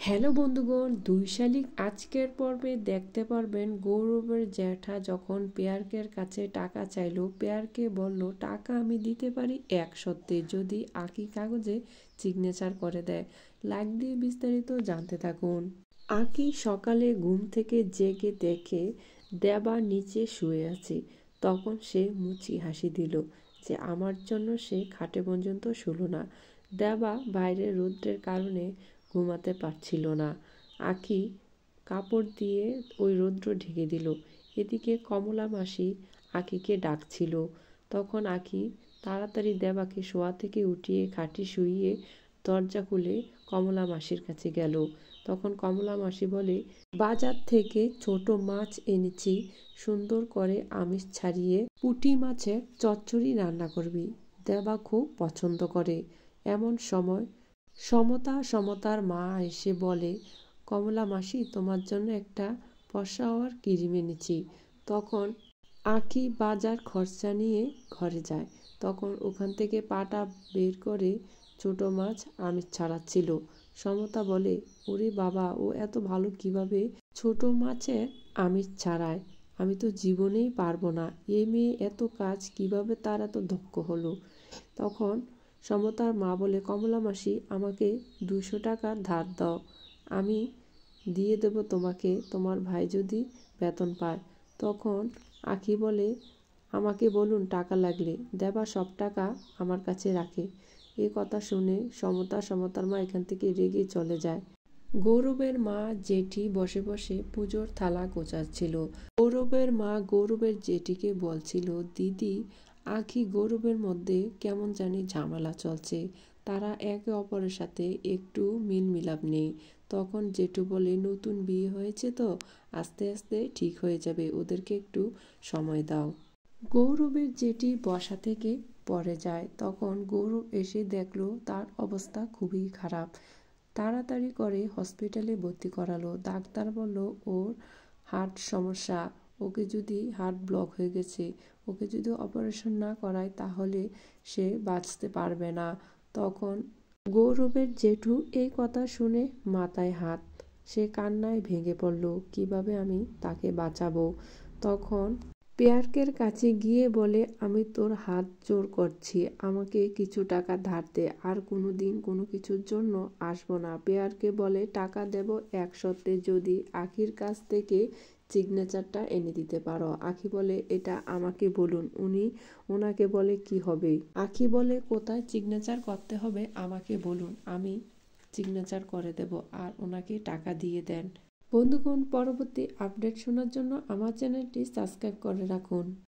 Hello বন্ধুগণ, ২ শালিক আজকের পর্বে দেখতে পারবেন গৌরবের জ্যাঠা যখন পেয়ারকের কাছে টাকা চাইলো। পেয়ারকে বলল টাকা আমি দিতে পারি এক শর্তে, যদি আঁকি কাগজে সিগনেচার করে দেয়। লাইক দিয়ে বিস্তারিত জানতে থাকুন। আঁকি সকালে ঘুম থেকে জেগে দেখে দেবা নিচে শুয়ে আছে। তখন সে মুচি হাসি দিল যে আমার জন্য সে খাটে পর্যন্ত শুলো না। দেবা বাইরে রৌদ্রের কারণে ঘুমাতে পারছিল না। আঁকি কাপড় দিয়ে ওই রৌদ্র ঢেকে দিল। এদিকে কমলা মাসি আঁকিকে ডাকছিল। তখন আঁকি তাড়াতাড়ি দেবাকে শোয়া থেকে উঠিয়ে খাটে শুইয়ে দরজা খুলে কমলা মাসির কাছে গেল। তখন কমলা মাসি বলে, বাজার থেকে ছোট মাছ এনেছি, সুন্দর করে আমিষ ছাড়িয়ে পুঁটি মাছের চচ্চড়ি রান্না করবি, দেবা খুব পছন্দ করে। এমন সময় সমতার মা এসে বলে, কমলা মাসি তোমার জন্য একটা ফর্সা হওয়ার ক্রিম এনেছি। তখন আঁকি বাজার খরচা নিয়ে ঘরে যায়। তখন ওখান থেকে পাটা বের করে ছোট মাছ আমিষ ছাড়াচ্ছিল। সমতা বলে, ওরে বাবা, ও এত ভালো কিভাবে ছোট মাছের আমিষ ছাড়ায়, আমি তো জীবনেই পারবো না। এ মেয়ে এত কাজ কিভাবে তার এত দক্ষ হলো। তখন সমতার মা বলে, কমলা মাসি আমাকে 200 টাকা ধার দাও, আমি দিয়ে দেব তোমাকে, তোমার ভাই যদি বেতন পায়। তখন আঁকি বলে, আমাকে বলুন টাকা লাগলে, দেবা সব টাকা আমার কাছে রাখে। এ কথা শুনে সমতার মা এখান থেকে রেগে চলে যায়। গৌরবের মা জেঠি বসে বসে পুজোর থালা গোছাচ্ছিল। গৌরবের মা গৌরবের জেঠিকে বলছিল, দিদি, আঁকি গৌরবের মধ্যে কেমন জানি ঝামেলা চলছে, তারা একে অপরের সাথে একটু মিল মিলাপ নেই। তখন জেঠু বলে, নতুন বিয়ে হয়েছে তো, আস্তে আস্তে ঠিক হয়ে যাবে, ওদেরকে একটু সময় দাও। গৌরবের জেঠি বসা থেকে পড়ে যায়। তখন গৌরব এসে দেখলো তার অবস্থা খুবই খারাপ। তাড়াতাড়ি করে হসপিটালে ভর্তি করালো। ডাক্তার বলল ওর হার্ট সমস্যা, ওকে যদি হার্ট ব্লক হয়ে গেছে, ওকে যদি অপারেশন না করায় তাহলে সে বাঁচতে পারবে না। তখন গৌরবের জেঠু এই কথা শুনে মাথায় হাত, সে কান্নায় ভেঙে পড়ল, কিভাবে আমি তাকে বাঁচাবো। তখন পেয়ারকের কাছে গিয়ে বলে, আমি তোর হাত জোর করছি, আমাকে কিছু টাকা ধার দে, আর কোনো দিন কোনো কিছুর জন্য আসবো না। পেয়ারকে বলে, টাকা দেব এক শর্তে, যদি আঁকির কাছ থেকে সিগনেচারটা এনে দিতে পারো। আঁকি বলে, এটা আমাকে বলুন, ওনাকে বলে কি হবে। আঁকি বলে, কোথায় সিগনেচার করতে হবে আমাকে বলুন, আমি সিগনেচার করে দেব, আর ওনাকে টাকা দিয়ে দেন। বন্ধুগণ, পরবর্তী আপডেট শোনার জন্য আমার চ্যানেলটি সাবস্ক্রাইব করে রাখুন।